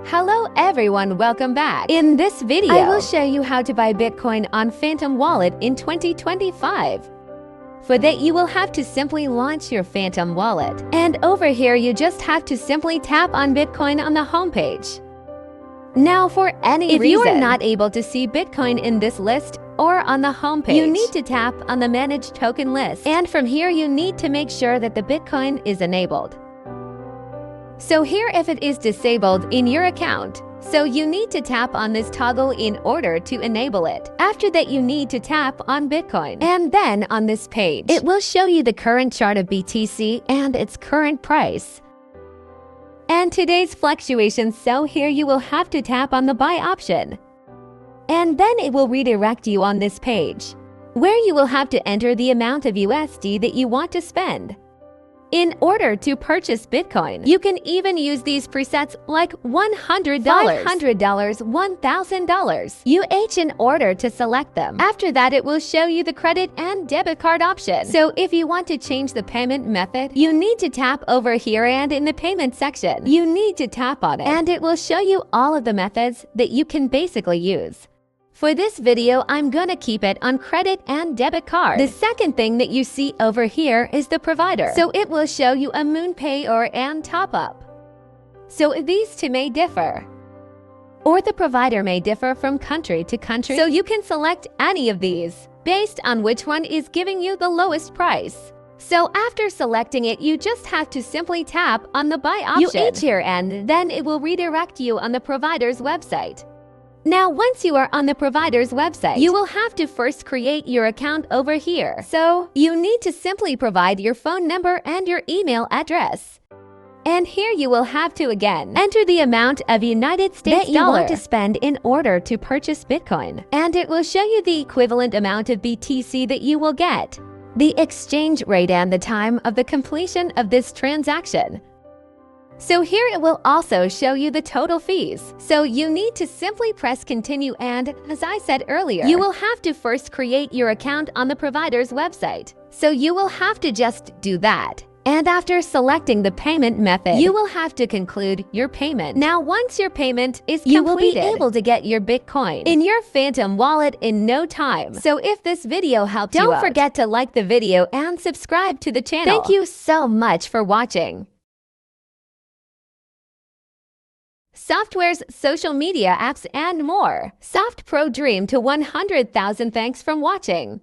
Hello everyone, welcome back. In this video, I will show you how to buy Bitcoin on Phantom Wallet in 2025. For that, you will have to simply launch your Phantom Wallet. And over here, you just have to simply tap on Bitcoin on the homepage. Now, for any reason, if you are not able to see Bitcoin in this list or on the homepage, you need to tap on the Manage Token list. And from here, you need to make sure that the Bitcoin is enabled. So here, if it is disabled in your account, so you need to tap on this toggle in order to enable it. After that, you need to tap on Bitcoin. And then on this page, it will show you the current chart of BTC and its current price. And today's fluctuations, so here you will have to tap on the buy option. And then it will redirect you on this page, where you will have to enter the amount of USD that you want to spend. In order to purchase Bitcoin, you can even use these presets like $100, $500, $1,000 in order to select them. After that, it will show you the credit and debit card option. So if you want to change the payment method, you need to tap over here, and in the payment section, you need to tap on it. And it will show you all of the methods that you can basically use. For this video, I'm gonna keep it on credit and debit card. The second thing that you see over here is the provider. So it will show you a MoonPay or an top up. So these two may differ, or the provider may differ from country to country. So you can select any of these based on which one is giving you the lowest price. So after selecting it, you just have to simply tap on the buy option here, and then it will redirect you on the provider's website. Now, once you are on the provider's website, you will have to first create your account over here. So you need to simply provide your phone number and your email address. And here you will have to again enter the amount of United States that you want to spend in order to purchase Bitcoin. And it will show you the equivalent amount of BTC that you will get, the exchange rate, and the time of the completion of this transaction. So here it will also show you the total fees. So you need to simply press continue, and as I said earlier, you will have to first create your account on the provider's website. So you will have to just do that. And after selecting the payment method, you will have to conclude your payment. Now, once your payment is completed, you will be able to get your Bitcoin in your Phantom Wallet in no time. So if this video helped you out, don't forget to like the video and subscribe to the channel. Thank you so much for watching. Softwares, social media apps, and more. Softpro dream to 100,000. Thanks for watching.